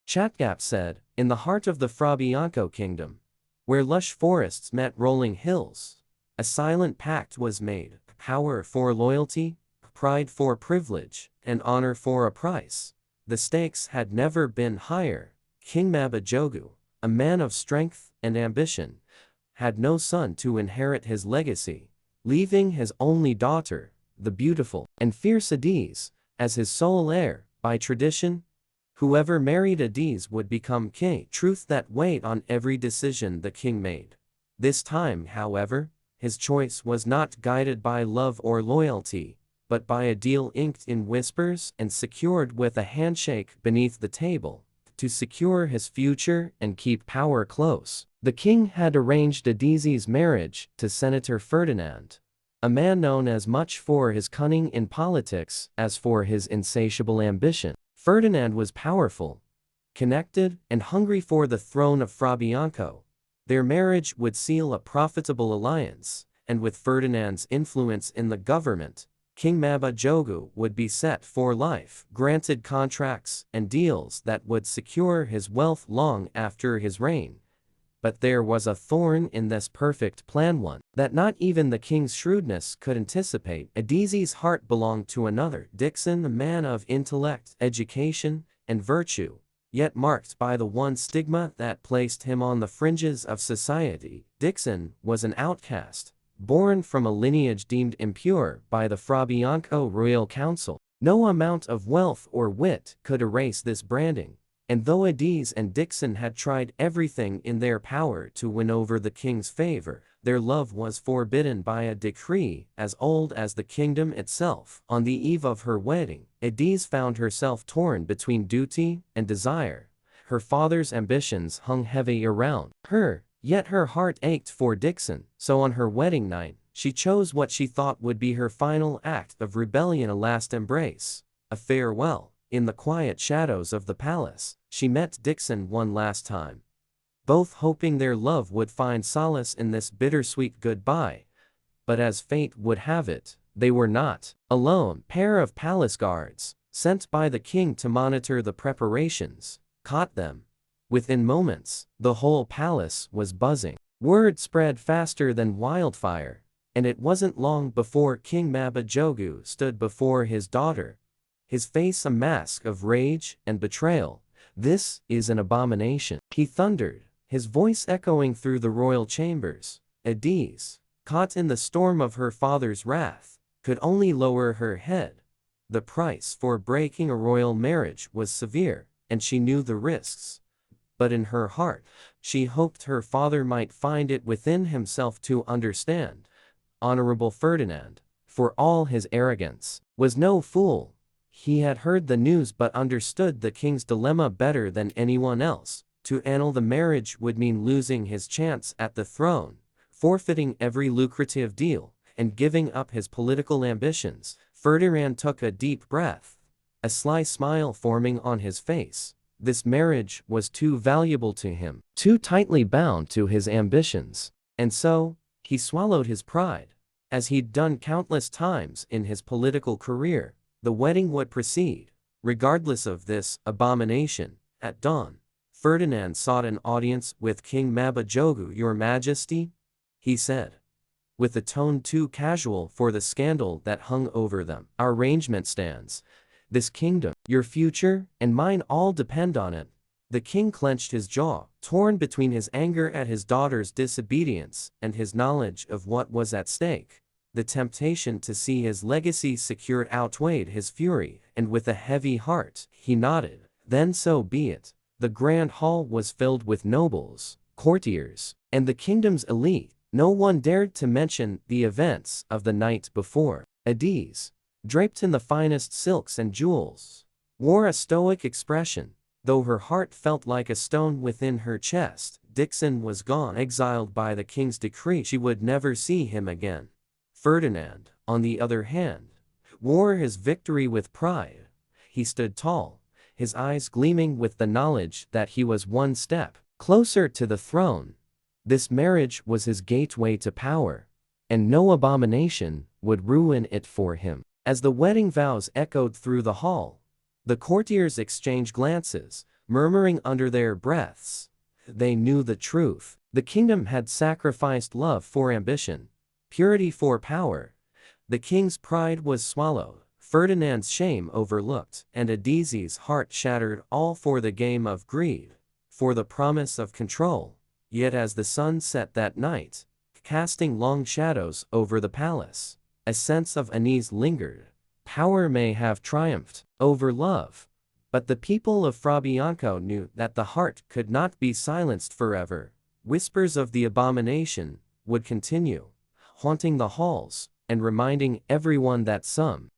Chatgap said, in the heart of the Frabianco kingdom, where lush forests met rolling hills, a silent pact was made, power for loyalty, pride for privilege, and honor for a price. The stakes had never been higher. King Mabajogu, a man of strength and ambition, had no son to inherit his legacy, leaving his only daughter, the beautiful and fierce Adiz, as his sole heir. By tradition, whoever married Adiz would become king, truth that weighed on every decision the king made. This time, however, his choice was not guided by love or loyalty, but by a deal inked in whispers and secured with a handshake beneath the table. To secure his future and keep power close, the king had arranged Adiz's marriage to Senator Ferdinand, a man known as much for his cunning in politics as for his insatiable ambition. Ferdinand was powerful, connected, and hungry for the throne of Frabianco. Their marriage would seal a profitable alliance, and with Ferdinand's influence in the government, King Mabajogu would be set for life, granted contracts and deals that would secure his wealth long after his reign. But there was a thorn in this perfect plan, one that not even the king's shrewdness could anticipate. Adiz's heart belonged to another, Dixon, a man of intellect, education, and virtue, yet marked by the one stigma that placed him on the fringes of society. Dixon was an outcast, born from a lineage deemed impure by the Frabianco royal council. No amount of wealth or wit could erase this branding, and though Adiz and Dixon had tried everything in their power to win over the king's favor, their love was forbidden by a decree as old as the kingdom itself. On the eve of her wedding, Adiz found herself torn between duty and desire. Her father's ambitions hung heavy around her, yet her heart ached for Dixon. So on her wedding night, she chose what she thought would be her final act of rebellion, a last embrace, a farewell. In the quiet shadows of the palace, she met Dixon one last time, both hoping their love would find solace in this bittersweet goodbye. But as fate would have it, they were not alone. A pair of palace guards, sent by the king to monitor the preparations, caught them. Within moments, the whole palace was buzzing. Word spread faster than wildfire, and it wasn't long before King Mabajogu stood before his daughter, his face a mask of rage and betrayal. "This is an abomination," he thundered, his voice echoing through the royal chambers. Adiz, caught in the storm of her father's wrath, could only lower her head. The price for breaking a royal marriage was severe, and she knew the risks. But in her heart, she hoped her father might find it within himself to understand. Honorable Ferdinand, for all his arrogance, was no fool. He had heard the news but understood the king's dilemma better than anyone else. To annul the marriage would mean losing his chance at the throne, forfeiting every lucrative deal, and giving up his political ambitions. Ferdinand took a deep breath, a sly smile forming on his face. This marriage was too valuable to him, too tightly bound to his ambitions. And so, he swallowed his pride. As he'd done countless times in his political career, the wedding would proceed, regardless of this abomination. At dawn, Ferdinand sought an audience with King Mabajogu. "Your Majesty," he said, with a tone too casual for the scandal that hung over them, "our arrangement stands. This kingdom, your future, and mine all depend on it." The king clenched his jaw, torn between his anger at his daughter's disobedience and his knowledge of what was at stake. The temptation to see his legacy secured outweighed his fury, and with a heavy heart, he nodded. Then so be it. The grand hall was filled with nobles, courtiers, and the kingdom's elite. No one dared to mention the events of the night before. Adiz, draped in the finest silks and jewels, wore a stoic expression, though her heart felt like a stone within her chest. Dixon was gone, exiled by the king's decree. She would never see him again. Ferdinand, on the other hand, wore his victory with pride. He stood tall, his eyes gleaming with the knowledge that he was one step closer to the throne. This marriage was his gateway to power, and no abomination would ruin it for him. As the wedding vows echoed through the hall, the courtiers exchanged glances, murmuring under their breaths. They knew the truth. The kingdom had sacrificed love for ambition, purity for power. The king's pride was swallowed, Ferdinand's shame overlooked, and Adizzi's heart shattered, all for the game of greed, for the promise of control. Yet as the sun set that night, casting long shadows over the palace, a sense of unease lingered. Power may have triumphed over love, but the people of Frabianco knew that the heart could not be silenced forever. Whispers of the abomination would continue, haunting the halls, and reminding everyone that some